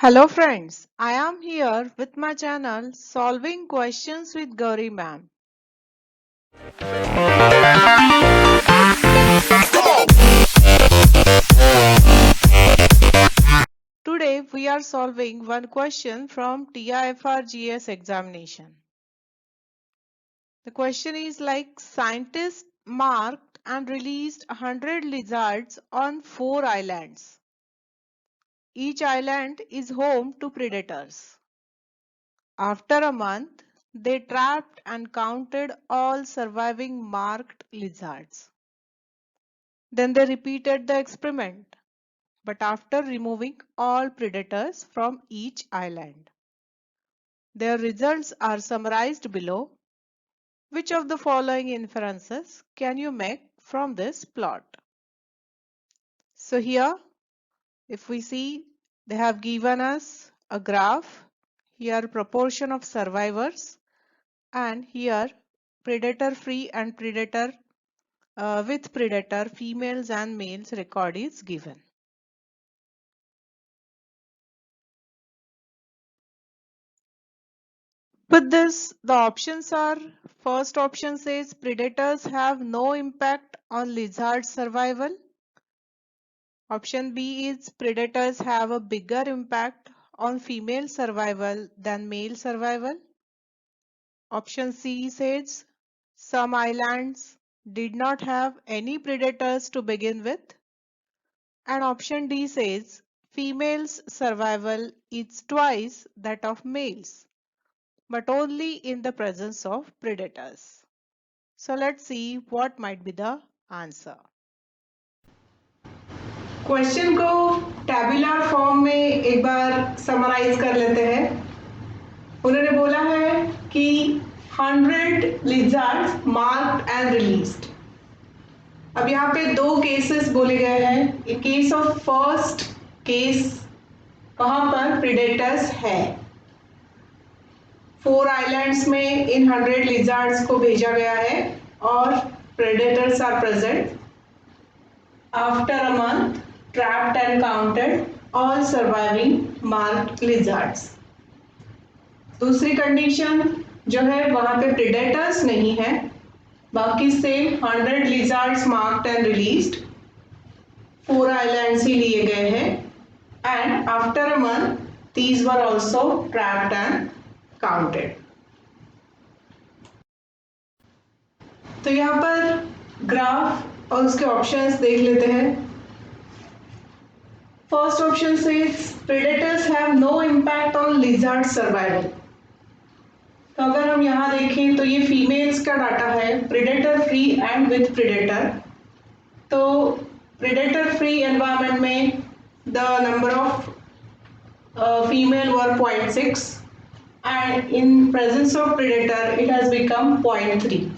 Hello friends, I am here with my channel Solving Questions with Gauri Ma'am. Today we are solving one question from TIFR examination. The question is like scientists marked and released 100 lizards on 4 islands. Each island is home to predators. After a month, they trapped and counted all surviving marked lizards. Then they repeated the experiment, but after removing all predators from each island. Their results are summarized below. Which of the following inferences can you make from this plot? So here, if we see, they have given us a graph. Here proportion of survivors, and here predator free and predator with predator females and males record is given. With this, the options are, first option says predators have no impact on lizard survival. Option B is predators have a bigger impact on female survival than male survival. Option C says some islands did not have any predators to begin with. And option D says females' survival is twice that of males, but only in the presence of predators. So let's see what might be the answer. Question को tabular form में एक बार summarise कर लेते हैं। उन्होंने बोला है कि 100 लिजर्ड्स मार्क्ड एंड रिलीज्ड। अब यहाँ पे दो केसेस बोले गए हैं। इन केस ऑफ फर्स्ट केस वहां पर प्रेडेटर्स है। 4 आइलैंड्स में इन 100 लिजर्ड्स को भेजा गया है और predators are present. After a month trapped and counted all surviving marked lizards. दूसरी कंडीशन जो है वहां पे predators नहीं है, बाकी से 100 lizards marked and released, 4 islands ही लिए गए हैं, and after a month these were also trapped and counted. तो यहाँ पर ग्राफ और उसके ऑप्शंस देख लेते हैं। First option says predators have no impact on lizard survival. तो अगर हम यहाँ देखें तो ये फीमेल्स का डाटा है, predator free and with predator. तो predator free environment में the number of female were 0.6 and in presence of predator it has become 0.3.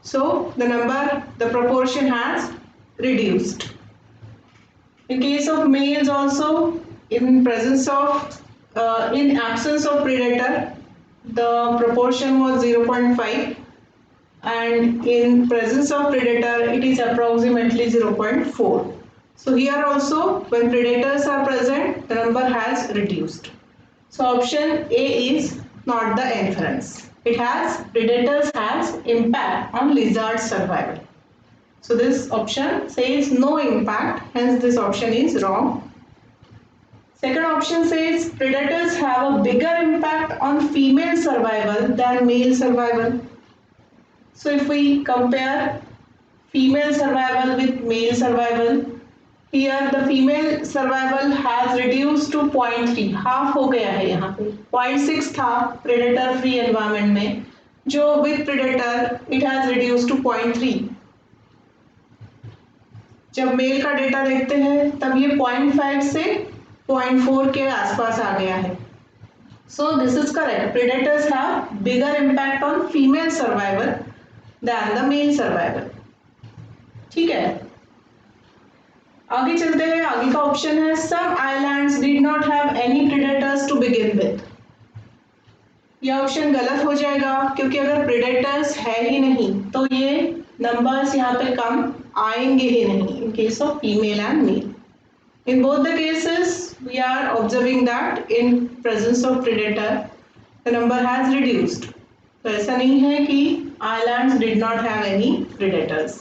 So the proportion has reduced. In case of males also, in absence of predator, the proportion was 0.5 and in presence of predator it is approximately 0.4. So here also when predators are present the number has reduced. So option A is not the inference. Predators has impact on lizard survival. So this option says no impact, hence this option is wrong. Second option says predators have a bigger impact on female survival than male survival. So if we compare female survival with male survival, here the female survival has reduced to 0.3, half हो गया है यहाँ पे। 0.6 था predator free environment में, जो with predator it has reduced to 0.3. जब mail का डेटा देखते हैं तब ये 0.5 से 0.4 के आसपास आ गया है। So this is correct. Predators have bigger impact on female survival than the male survival. ठीक है, आगे चलते हैं। आगे का ऑप्शन है some islands did not have any predators to begin with. यह ऑप्शन गलत हो जाएगा क्योंकि अगर प्रेडेटर्स है ही नहीं तो ये नंबर्स यहाँ पे कम आएंगे ही नहीं in case of female and male. In both the cases we are observing that in presence of predator the number has reduced. तो ऐसा नहीं है कि islands did not have any predators.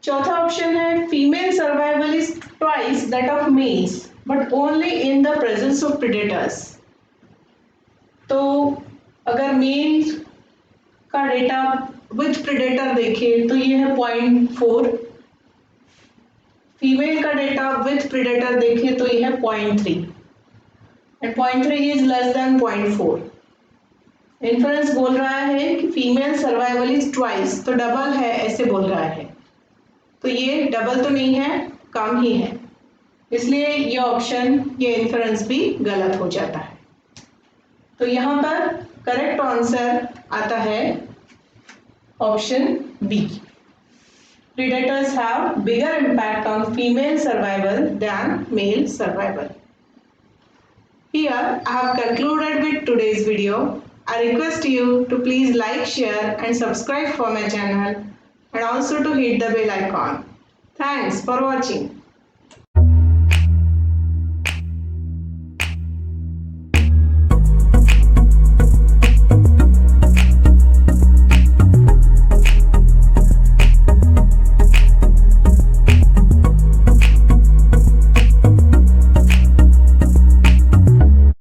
चौथा ऑप्शन है female survival is twice that of males but only in the presence of predators. तो अगर mail का डेटा विथ प्रेडेटर देखें तो ये है 0.4, फीमेल का डेटा विथ प्रेडेटर देखें तो ये है 0.3 and 0.3 is less than 0.4. Inference बोल रहा है कि फीमेल सर्वाइवल इज ट्वाइस, तो डबल है ऐसे बोल रहा है. तो ये डबल तो नहीं है, कम ही है, इसलिए ये ऑप्शन, ये इन्फ्रेंस भी गलत हो जाता है. तो यहाँ पर करेक्ट आंसर आता है option B. Predators have bigger impact on female survival than male survival. Here I have concluded with today's video. I request you to please like, share and subscribe for my channel and also to hit the bell icon. Thanks for watching.